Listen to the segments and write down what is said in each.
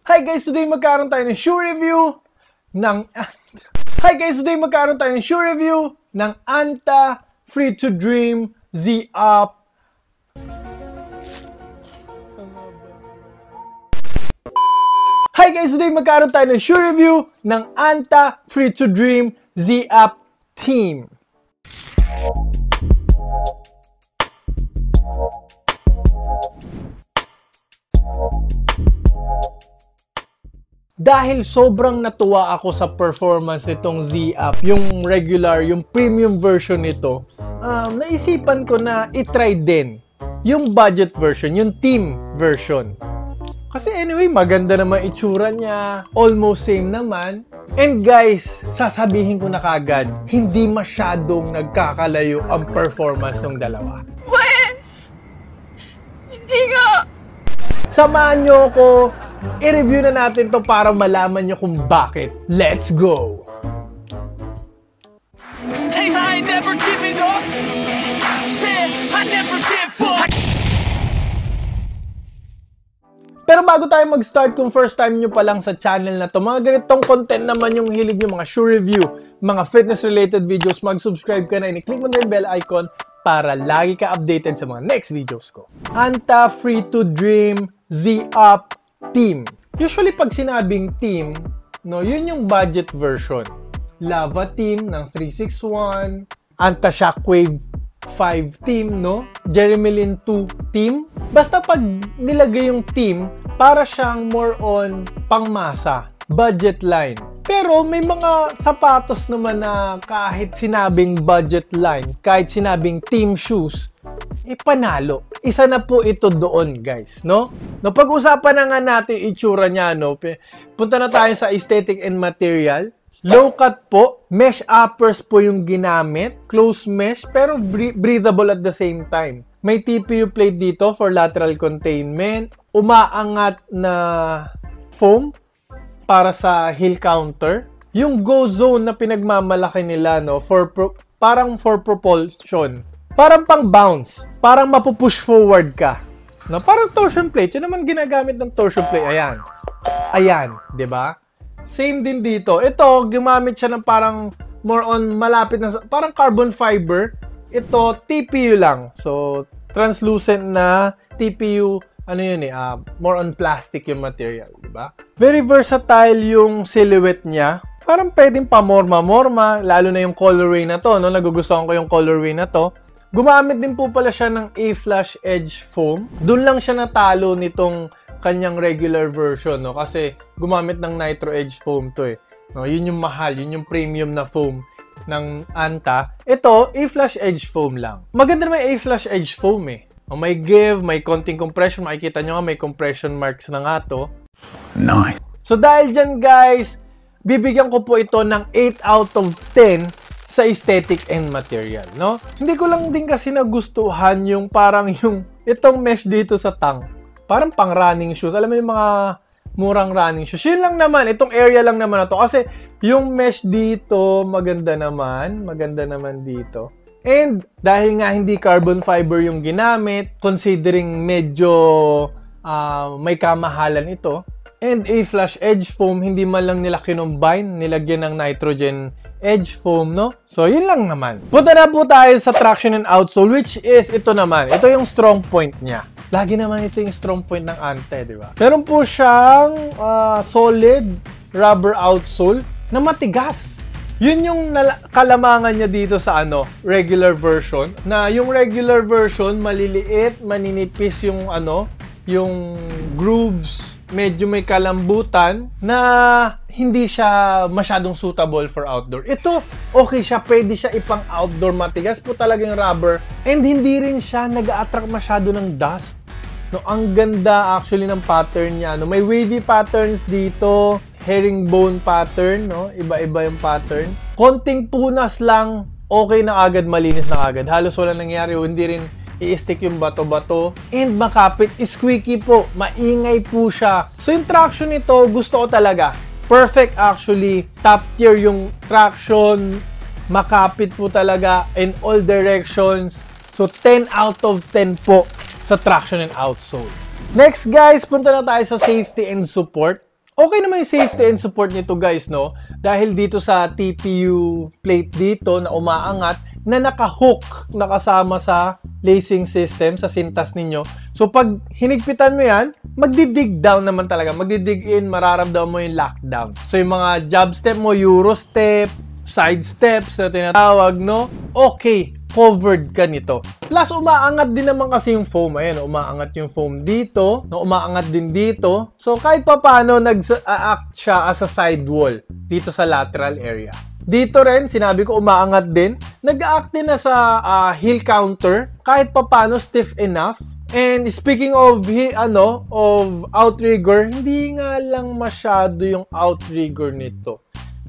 Hi guys, today magkaroon tayo ng shoe review ng Anta Free to Dream Z-Up. Hi guys, today magkaroon tayo ng shoe review ng Anta Free to Dream Z-Up Team. Dahil sobrang natuwa ako sa performance nitong Z-Up, yung regular, yung premium version nito, naisipan ko na itry din yung budget version, yung team version. Kasi anyway, maganda naman itsura niya, almost same naman. And guys, sasabihin ko na kagad, hindi masyadong nagkakalayo ang performance ng dalawa. When? Hindi nga! Samahan nyo ako, i-review na natin to para malaman nyo kung bakit. Let's go! Hey, I ain't never giving up. Said I never give up. Pero bago tayo mag-start, kung first time nyo pa lang sa channel na to, mga ganitong content naman yung hilig nyo, mga shoe review, mga fitness-related videos, mag-subscribe ka na, i-click mo na yung bell icon para lagi ka updated sa mga next videos ko. Anta Free to Dream Z-Up Team. Usually pag sinabing team, no, yun yung budget version. Lava Team ng 361, Anta Shockwave 5 team, no? Jeremy Lin 2 team. Basta pag nilagay yung team, para siyang more on pangmasa, budget line. Pero may mga sapatos naman na kahit sinabing budget line, kahit sinabing team shoes, panalo. Isa na po ito doon, guys, no? No, pag-usapan na nga natin itsura niya, no? Punta na tayo sa aesthetic and material. Low cut po, mesh uppers po yung ginamit, close mesh, pero breathable at the same time. May TPU plate dito for lateral containment, umaangat na foam para sa heel counter. Yung go zone na pinagmamalaki nila, no, parang for propulsion. Parang pang bounce, parang mapupush forward ka. No, parang torsion plate, yun naman ginagamit ng torsion plate. Ayan. Ayan, 'di ba? Same din dito. Ito, gumamit siya ng parang more on malapit na, parang carbon fiber. Ito, TPU lang. So, translucent na TPU, ano yun more on plastic yung material, di ba? Very versatile yung silhouette niya. Parang pwedeng pamorma-morma, lalo na yung colorway na to, no? Nagugustuhan ko yung colorway na to. Gumamit din po pala siya ng A-Flash Edge Foam. Doon lang siya natalo nitong kanyang regular version, no? Kasi gumamit ng Nitro Edge Foam to no? Yun yung mahal, yun yung premium na foam ng Anta. Ito, A-Flash Edge Foam lang. Maganda naman A-Flash Edge Foam may give, may konting compression. Makikita nyo nga, may compression marks na nga to. Nice. So dahil dyan guys, bibigyan ko po ito ng 8 out of 10 sa aesthetic and material, no? Hindi ko lang din kasi nagustuhan yung parang itong mesh dito sa tang. Parang pang running shoes. Alam mo yung mga murang running shoes. Yun lang naman. Itong area lang naman na to. Kasi yung mesh dito, maganda naman. Maganda naman dito. And dahil nga hindi carbon fiber yung ginamit, considering medyo may kamahalan ito, and A-Flash Edge Foam, hindi man lang nila kinombine, nilagyan ng nitrogen edge foam, no? So, yun lang naman. Punta na po tayo sa traction and outsole, which is ito naman. Ito yung strong point niya. Lagi naman ito yung strong point ng Anta, di ba? Meron po siyang solid rubber outsole na matigas. Yun yung kalamangan niya dito sa regular version. Na yung regular version, maliliit, maninipis yung yung grooves, medyo may kalambutan na hindi siya masyadong suitable for outdoor. Ito, okay siya. Pwede siya ipang outdoor. Matigas po talagang rubber. And hindi rin siya nag-a-attract masyado ng dust. No, ang ganda actually ng pattern niya. No, may wavy patterns dito. Herringbone pattern. No? Iba-iba yung pattern. Konting punas lang. Okay na agad. Malinis na agad. Halos wala nangyari. Hindi rin i-stick yung bato-bato. And makapit, squeaky po. Maingay po siya. So yung traction nito, gusto ko talaga. Perfect actually. Top tier yung traction. Makapit po talaga in all directions. So 10 out of 10 po sa traction and outsole. Next guys, punta na tayo sa safety and support. Okay naman yung safety and support nito guys, no? Dahil dito sa TPU plate dito na umaangat, na naka-hook, nakasama sa lacing system, sa sintas ninyo. So pag hinigpitan mo yan, magdi-dig down naman talaga. Magdi-dig in, mararamdaman mo yung lockdown. So yung mga jab step mo, Euro step, side steps na tinatawag, no? Okay, covered ka nito. Plus, umaangat din naman kasi yung foam. Ayan, umaangat yung foam dito, no? Umaangat din dito. So, kahit pa paano, nag-act siya as a sidewall dito sa lateral area. Dito rin, sinabi ko, umaangat din. Nag-act din na sa heel counter. Kahit pa paano, stiff enough. And speaking of outrigger, hindi nga lang masyado yung outrigger nito.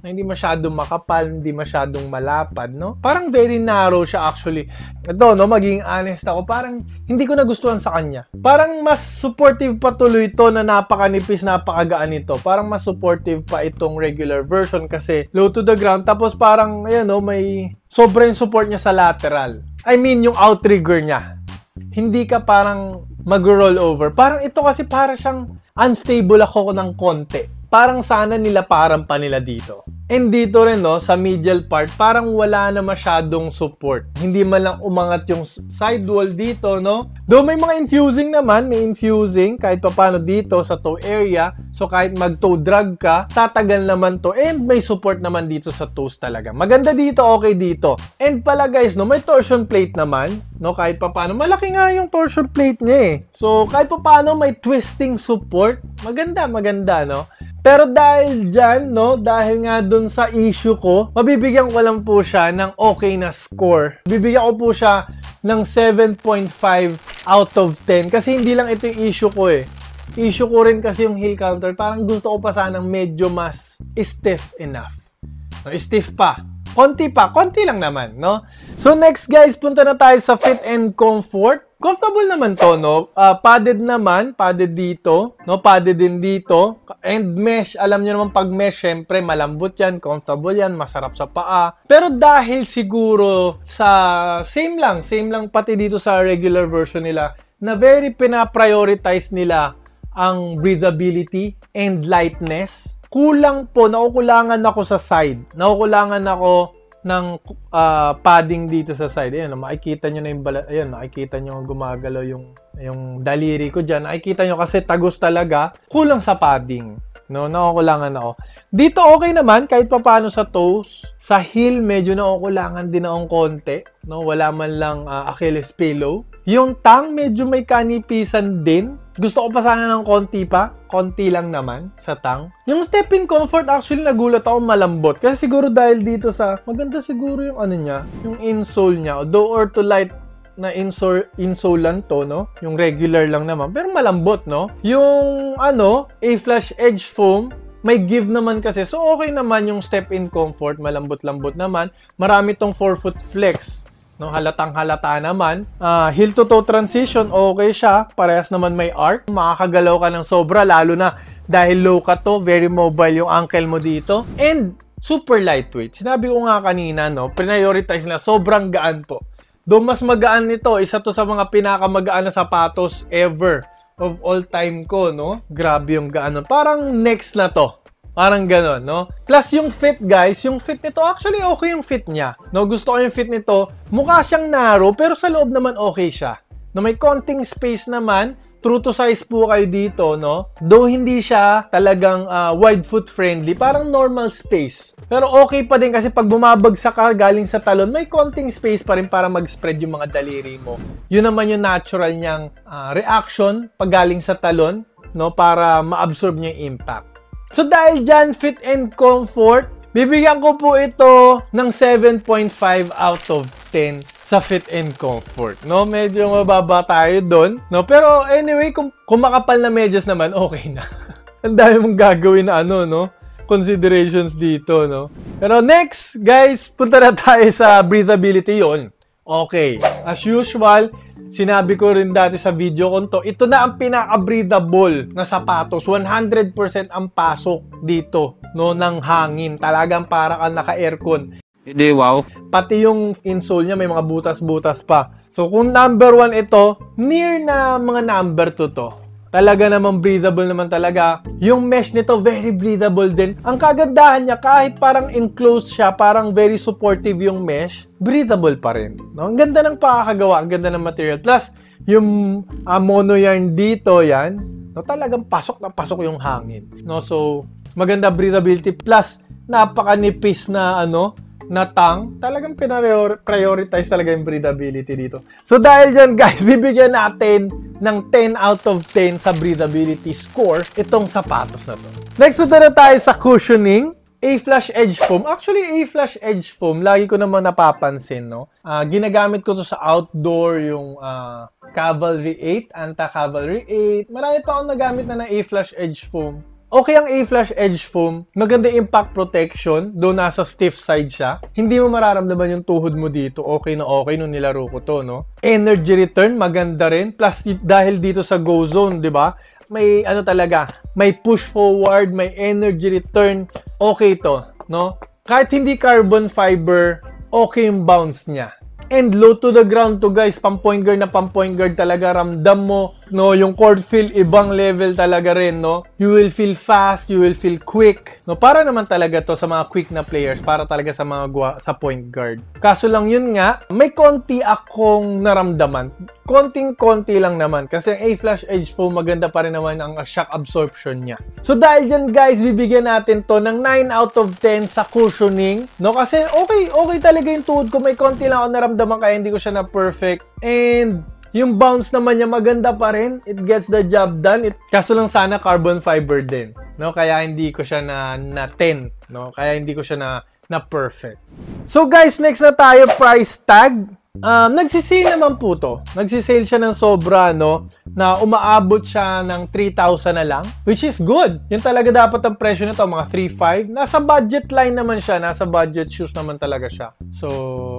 Hindi masyadong makapal, hindi masyadong malapad, no? Parang very narrow siya actually. Ito, no, maging honest ako, parang hindi ko nagustuhan sa kanya. Parang mas supportive pa tuloy ito na napakanipis, napakagaan nito. Parang mas supportive pa itong regular version kasi low to the ground. Tapos parang, ayan, no, may sobrang support niya sa lateral. I mean, yung outrigger niya. Hindi ka parang mag-roll over. Parang ito kasi para siyang unstable ako ng konti. Parang sana nilaparan pa nila dito. And dito rin, no, sa medial part, parang wala na masyadong support. Hindi man lang umangat yung sidewall dito, no? Though may mga infusing naman, may infusing kahit pa paano dito sa toe area. So kahit mag-toe drag ka, tatagal naman to. And may support naman dito sa toes talaga. Maganda dito, okay dito. And pala guys, no, may torsion plate naman, no? Kahit pa paano, malaki nga yung torsion plate niya eh. So kahit pa paano may twisting support. Maganda, no? Pero dahil dyan, no, dahil nga dun sa issue ko, mabibigyan ko lang po siya ng okay na score. Bibigyan ko po siya ng 7.5 out of 10. Kasi hindi lang ito yung issue ko eh. Issue ko rin kasi yung heel counter. Parang gusto ko pa sanang medyo mas stiff enough. No, stiff pa. Konti lang naman, no? So next guys, punta na tayo sa fit and comfort. Comfortable naman to, no? Padded naman, padded dito, no? Padded din dito. And mesh, alam niyo naman pag mesh, syempre malambot yan, comfortable yan, masarap sa paa. Pero dahil siguro sa same lang pati dito sa regular version nila, na very pina-prioritize nila ang breathability and lightness. Kulang po, nakukulangan ako sa side. Nakukulangan ako ng padding dito sa side. Ayan, makikita nyo na yung balat. Ayan, makikita nyo gumagalaw yung daliri ko dyan. Nakikita nyo kasi tagos talaga. Kulang sa padding. No, nakukulangan ako. Dito okay naman, kahit pa paano sa toes. Sa heel, medyo nakukulangan din akong konti. No, wala man lang Achilles pillow. Yung tongue, medyo may kanipisan din. Gusto ko pa sana ng konti pa. Konti lang naman sa tongue. Yung step in comfort, actually nagulat ako malambot. Kasi siguro dahil dito sa, maganda siguro yung ano niya, yung insole niya. Although ortholite na insole lang to, no? Yung regular lang naman. Pero malambot, no? Yung A-Flash Edge Foam, may give naman kasi. So okay naman yung step in comfort. Malambot-lambot naman. Marami tong 4-foot flex. No, halatang-halata naman. Heel to toe transition, okay siya. Parehas naman may arc. Makakagalaw ka ng sobra, lalo na dahil low ka to, very mobile yung ankle mo dito. And super lightweight. Sinabi ko nga kanina, no, prioritize na sobrang gaan po. Though mas magaan nito, isa to sa mga pinakamagaan na sapatos ever of all time ko, no? Grabe yung gaan. Parang next na to. Parang ganon, no? Plus yung fit, guys, yung fit nito, actually okay yung fit niya. No, gusto ko yung fit nito. Mukha siyang narrow, pero sa loob naman okay siya. No, may konting space naman. True to size po kayo dito, no? Though hindi siya talagang wide foot friendly, parang normal space. Pero okay pa din kasi pag bumabagsak ka galing sa talon, may konting space pa rin para mag-spread yung mga daliri mo. Yun naman yung natural niyang reaction pag galing sa talon, no? Para ma-absorb niya yung impact. So dahil dyan, fit and comfort, bibigyan ko po ito ng 7.5 out of 10 sa fit and comfort. No, medyo mababa tayo doon, no? Pero anyway, kung makapal na medyas naman, okay na. Ang dami mong gagawin na no? Considerations dito, no? Pero next, guys, punta na tayo sa breathability yon. Okay, as usual, sinabi ko rin dati sa video ko to, ito na ang pinaka-breathable na sapatos. 100% ang pasok dito, no, ng hangin. Talagang para kang naka-aircon. Hindi, wow. Pati yung insole niya may mga butas-butas pa. So kung number 1 ito, near na mga number 2 to. Talaga namang breathable naman talaga. Yung mesh nito, very breathable din. Ang kagandahan niya, kahit parang enclosed siya, parang very supportive yung mesh, breathable pa rin. No? Ang ganda ng pakakagawa, ang ganda ng material. Plus, yung mono yarn dito, yan, no, talagang pasok na pasok yung hangin. No? So, maganda breathability. Plus, napakanipis na na tang, talagang prioritize talaga yung breathability dito. So dahil dyan guys, bibigyan natin ng 10 out of 10 sa breathability score itong sapatos na to. Next, punta na tayo sa cushioning. A-Flush Edge Foam. Actually, A-Flush Edge Foam, lagi ko naman napapansin, no? Ginagamit ko to sa outdoor, yung Cavalry 8, Anta-Cavalry 8. Marami pa akong nagamit na A-Flush Edge Foam. Okay ang A-Flush Edge Foam, maganda impact protection, doon nasa stiff side siya. Hindi mo mararamdaman yung tuhod mo dito, okay na okay nung nilaro ko to, no? Energy return, maganda rin. Plus, dahil dito sa Go Zone, di ba? May talaga, may push forward, may energy return. Okay to, no? Kahit hindi carbon fiber, okay yung bounce niya. And low to the ground to guys, pang-point guard na pang-point guard talaga, ramdam mo, no, yung court feel, ibang level talaga rin, no? You will feel fast, you will feel quick, no? Para naman talaga to sa mga quick na players, para talaga sa mga sa point guard. Kaso lang yun nga, may konti akong naramdaman. Konting-konti lang naman, kasi ang A-Flush Edge Foam, maganda pa rin naman ang shock absorption niya. So dahil dyan guys, bibigyan natin to ng 9 out of 10 sa cushioning, no? Kasi okay talaga yung tuhod ko, may konti lang ako naramdaman, kaya hindi ko siya na perfect. And yung bounce naman niya maganda pa rin. It gets the job done. Kaso lang sana carbon fiber din, no? Kaya hindi ko siya na 10, no? Kaya hindi ko siya na perfect. So guys, next na tayo, price tag. Nagsisale naman po to. Nagsisale siya ng sobra, no? Na umaabot siya ng 3,000 na lang, which is good. Yun talaga dapat ang presyo nito, mga 3,500. Nasa budget line naman siya, nasa budget shoes naman talaga siya. So,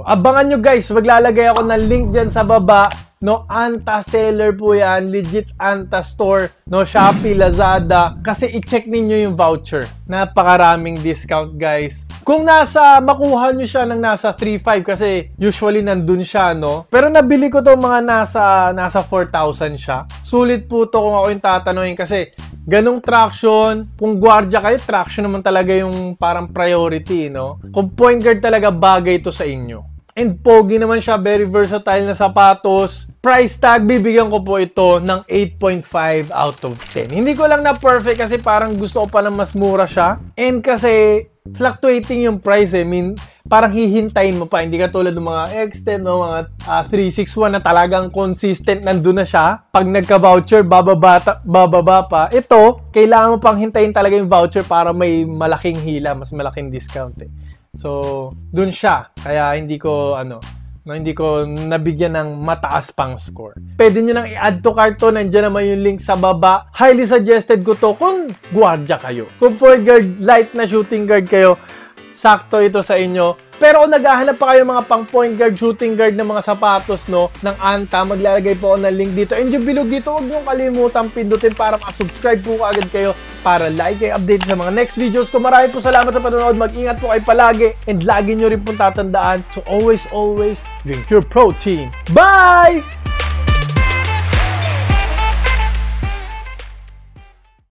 abangan nyo guys, maglalagay ako ng link dyan sa baba. No, Anta seller po yan, legit Anta store, no, Shopee, Lazada, kasi i-check ninyo yung voucher. Napakaraming discount guys. Kung makuha nyo siya ng nasa 3,500 kasi usually nandun siya, no. Pero nabili ko to mga nasa 4,000 siya. Sulit po to kung ako yung tatanungin kasi ganong traction, kung gwardiya kayo, traction naman talaga yung parang priority, no. Kung point guard talaga, bagay to sa inyo. And pogi naman siya, very versatile na sapatos. Price tag, bibigyan ko po ito ng 8.5 out of 10. Hindi ko lang na perfect kasi parang gusto ko pa na mas mura siya. And kasi fluctuating yung price eh. I mean, parang hihintayin mo pa. Hindi ka tulad ng mga X10, no? Mga 361 na talagang consistent nandun na siya. Pag nagka-voucher, bababa pa. Ito, kailangan mo pang hintayin talaga yung voucher para may malaking hila, mas malaking discount eh. So, dun siya. Kaya hindi ko nabigyan ng mataas pang score. Pwede nyo nang i-add to cart to. Nandiyan naman yung link sa baba. Highly suggested ko to kung gwardiya kayo. Kung point guard, light na shooting guard kayo, sakto ito sa inyo. Pero kung naghahanap pa kayo mga pang point guard, shooting guard ng mga sapatos, no, ng Anta, maglalagay po ako ng link dito. And yung bilog dito, huwag nyo kalimutan pindutin para makasubscribe po agad kayo para like kayo update sa mga next videos ko. Marami po salamat sa panonood. Mag-ingat po kayo palagi. And lagi nyo rin po tatandaan to always drink your protein. Bye!